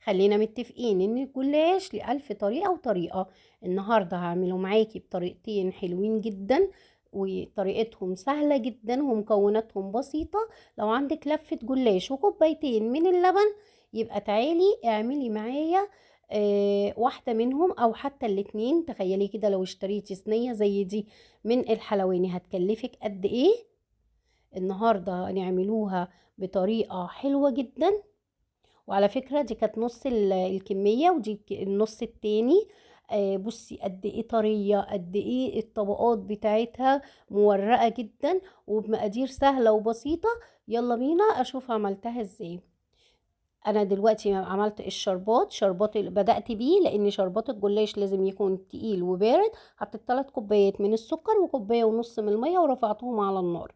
خلينا متفقين ان الجلاش لألف طريقة وطريقة. النهاردة هعمله معاكي بطريقتين حلوين جدا، وطريقتهم سهلة جدا ومكوناتهم بسيطة. لو عندك لفة جلاش وكوبايتين من اللبن، يبقى تعالي اعملي معايا واحدة منهم او حتى الاتنين. تخيلي كده لو اشتريتي صينية زي دي من الحلواني هتكلفك قد ايه. النهاردة هنعملوها بطريقة حلوة جدا. وعلى فكرة دي كانت نص الكمية، ودي النص التاني. بصي قد ايه طرية، قد ايه الطبقات بتاعتها مورقة جدا وبمقادير سهلة وبسيطة. يلا بينا اشوف عملتها ازاي. انا دلوقتي عملت الشربات، شربات اللي بدأت بيه لان شربات الجلاش لازم يكون تقيل وبارد. حطيت 3 كوبايات من السكر وكوباية ونص من المية ورفعتهم على النار.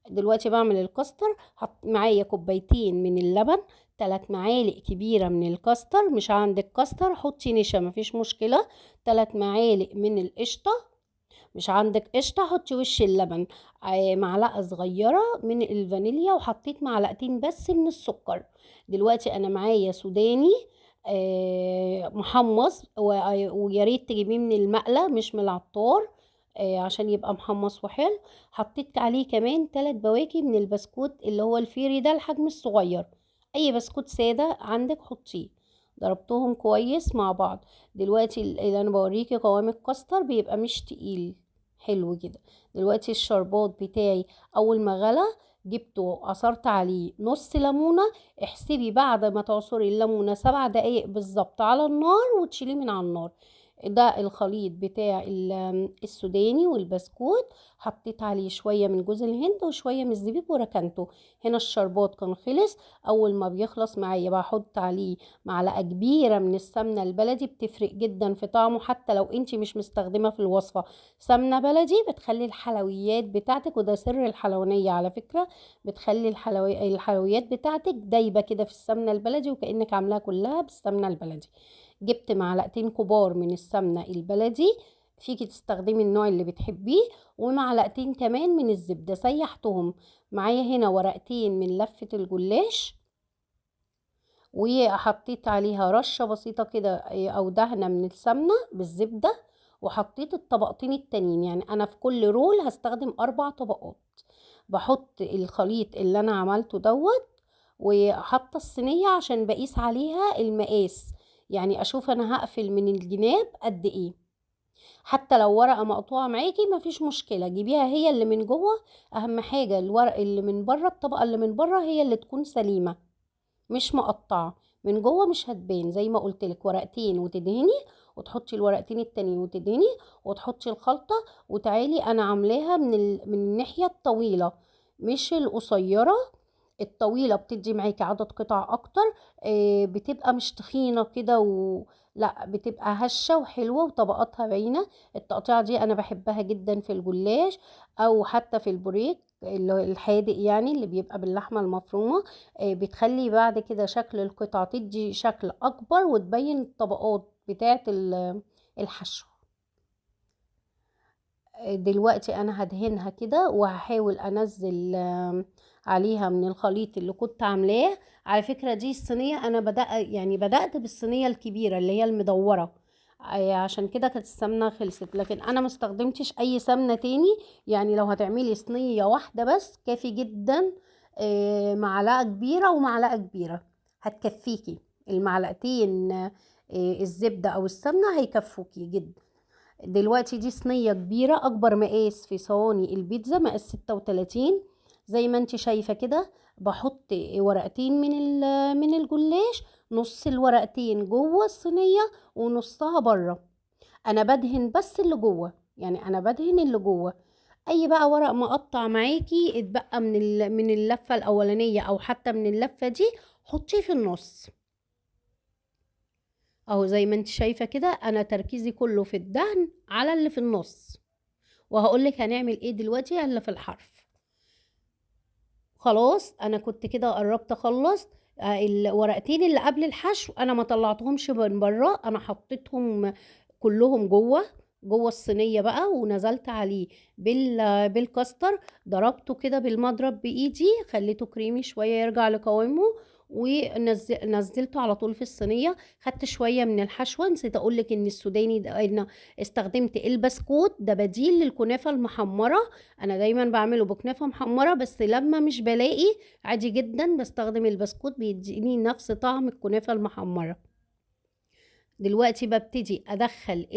دلوقتي بعمل الكاستر. حط معايا كوبايتين من اللبن، 3 معالق كبيرة من الكاستر. مش عندك كاستر حطي نشا مفيش مشكلة. 3 معالق من القشطة. مش عندك قشطة حطي وش اللبن. معلقة صغيرة من الفانيليا، وحطيت معلقتين بس من السكر. دلوقتي انا معايا سوداني محمص، ويا ريت تجيبيه من المقلة مش من العطار عشان يبقى محمص وحلو. حطيت عليه كمان 3 بواكي من البسكوت اللي هو الفيري ده الحجم الصغير. اي بسكوت سادة عندك حطيه. ضربتهم كويس مع بعض. دلوقتي اللي انا بوريكي قوام الكاستر بيبقى مش تقيل، حلو كده. دلوقتي الشربات بتاعي اول ما غلى جبته عصرت عليه نص ليمونة. احسبي بعد ما تعصري الليمونة 7 دقايق بالظبط على النار وتشيليه من على النار. ده الخليط بتاع السوداني والبسكوت. حطيت عليه شوية من جوز الهند وشوية من الزبيب وركنته. هنا الشربات كان خلص. اول ما بيخلص معايا بحط عليه معلقة كبيرة من السمنة البلدي، بتفرق جدا في طعمه حتى لو انتي مش مستخدمة في الوصفة. سمنة بلدي بتخلي الحلويات بتاعتك، وده سر الحلوانية على فكرة، بتخلي الحلويات بتاعتك دايبة كده في السمنة البلدي وكأنك عاملاها كلها بالسمنة البلدي. جبت معلقتين كبار من السمنة البلدي، فيكي تستخدمي النوع اللي بتحبيه، ومعلقتين كمان من الزبدة سيحتهم. معايا هنا ورقتين من لفة الجلاش، وحطيت عليها رشة بسيطة كده او دهنة من السمنة بالزبدة. وحطيت الطبقتين التانيين، يعني انا في كل رول هستخدم 4 طبقات. بحط الخليط اللي انا عملته دوت، وحاطه الصينية عشان بقيس عليها المقاس. يعني اشوف انا هقفل من الجناب قد ايه. حتى لو ورقة مقطوعة معاكي مفيش مشكلة، جيبيها هي اللي من جوه. اهم حاجة الورق اللي من بره، الطبقة اللي من بره هي اللي تكون سليمة مش مقطعه. من جوه مش هتبان. زي ما قلت لك ورقتين وتدهني، وتحطي الورقتين التانيين وتدهني، وتحطي الخلطه. وتعالي انا عاملاها من الناحيه الطويله مش القصيره. الطويله بتدي معاكي عدد قطع اكتر. بتبقى مش تخينه كده لا بتبقى هشه وحلوه وطبقاتها باينه. التقطيعه دي انا بحبها جدا في الجلاش، او حتى في البوريك اللي هو الحادق يعني اللي بيبقى باللحمه المفرومه. بتخلي بعد كده شكل القطعة تدي شكل أكبر وتبين الطبقات بتاعة الحشو. دلوقتي أنا هدهنها كده وهحاول أنزل عليها من الخليط اللي كنت عاملاه. على فكرة دي الصينية أنا بدأت بالصينية الكبيرة اللي هي المدورة. عشان كده كانت السمنة خلصت، لكن أنا مستخدمتش أي سمنة تاني. يعني لو هتعملي صينية واحدة بس كافي جدا. معلقة كبيرة ومعلقة كبيرة هتكفيكي. المعلقتين الزبدة أو السمنة هيكفوكي جدا. دلوقتي دي صينية كبيرة، أكبر مقاس في صواني البيتزا مقاس 36. زي ما انت شايفة كده بحط ورقتين من الجلاش. نص الورقتين جوه الصينية ونصها بره. أنا بدهن بس اللي جوه، يعني أنا بدهن اللي جوه. أي بقى ورق مقطع معاكي اتبقى من اللفة الأولانية أو حتى من اللفة دي حطيه في النص. اهو زي ما انت شايفة كده انا تركيزي كله في الدهن على اللي في النص. وهقولك هنعمل ايه دلوقتي اللي في الحرف. خلاص انا كنت كده قربت اخلص. الورقتين اللي قبل الحشو انا ما طلعتهمش من بره، انا حطيتهم كلهم جوه الصينيه بقى، ونزلت عليه بالكاستر. ضربته كده بالمضرب بايدي، خليته كريمي شويه يرجع لقوامه. ونزلته على طول في الصينيه. خدت شويه من الحشوه. نسيت اقولك ان السوداني ده انا استخدمت البسكوت، ده بديل للكنافه المحمره. انا دايما بعمله بكنافه محمره، بس لما مش بلاقي عادي جدا بستخدم البسكوت، بيديني نفس طعم الكنافه المحمره. دلوقتي ببتدي ادخل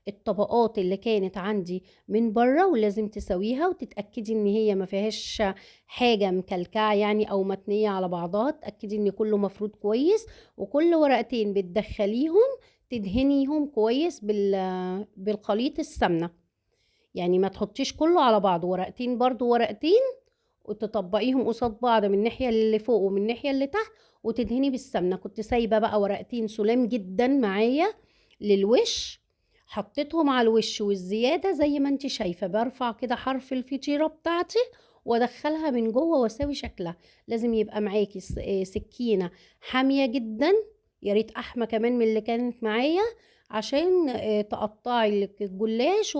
الطبقات اللي كانت عندي من بره، ولازم تسويها وتتاكدي ان هي ما فيهاش حاجه مكلكعه يعني او متنيه على بعضها. تاكدي ان كله مفروض كويس، وكل ورقتين بتدخليهم تدهنيهم كويس بالخليط السمنه. يعني ما تحطيش كله على بعض، ورقتين برضو ورقتين، وتطبقيهم قصاد بعض من الناحية اللي فوق ومن الناحية اللي تحت، وتدهني بالسمنة. كنت سايبة بقى ورقتين سلام جدا معايا للوش، حطيتهم على الوش، والزيادة زي ما انت شايفة برفع كده حرف الفطيرة بتاعتي وادخلها من جوه واسوي شكلها. لازم يبقى معاكي سكينة حامية جدا، يا ريت احمى كمان من اللي كانت معايا، عشان تقطعي الجلاش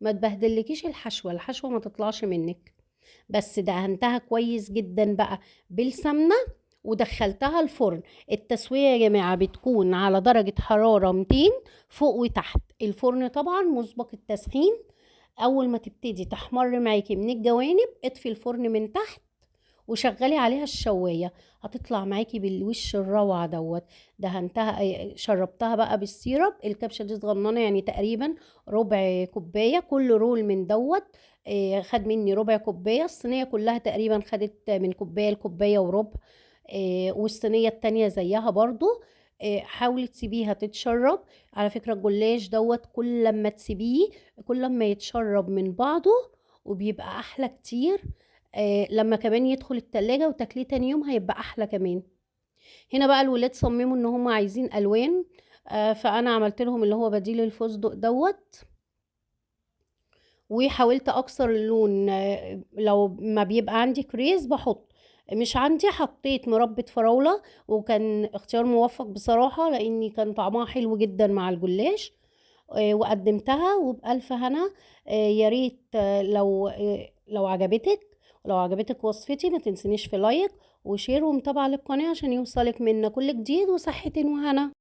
ما تبهدلكيش الحشوة ما تطلعش منك. بس دهنتها كويس جدا بقى بالسمنة، ودخلتها الفرن. التسوية يا جماعة بتكون على درجة حرارة 200 فوق وتحت. الفرن طبعا مسبق التسخين. أول ما تبتدي تحمر معاكي من الجوانب اطفي الفرن من تحت وشغلي عليها الشواية، هتطلع معاكي بالوش الروعة دوت. دهنتها شربتها بقى بالسيرب. الكبشة دي صغننة يعني تقريبا ربع كوباية، كل رول من دوت خد مني ربع كوباية. الصينية كلها تقريبا خدت من كوباية لكوباية وربع. والصينية التانية زيها برضو. حاولي تسيبيها تتشرب. على فكرة الجلاش دوت كل لما تسيبيه كل لما يتشرب من بعضه وبيبقى أحلى كتير. لما كمان يدخل التلاجة وتاكليه تاني يوم هيبقى أحلى كمان. هنا بقى الولاد صمموا إن هم عايزين ألوان، فأنا عملت لهم اللي هو بديل الفستق دوت، وحاولت اكسر اللون. لو ما بيبقى عندي كريز بحط، مش عندي حطيت مربى فراولة، وكان اختيار موفق بصراحة لاني كان طعمها حلو جدا مع الجلاش. وقدمتها وبألف هنا. يا ريت لو عجبتك، ولو عجبتك وصفتي ما تنسنيش في لايك وشير ومتابعة للقناة عشان يوصلك منا كل جديد. وصحة وهنا.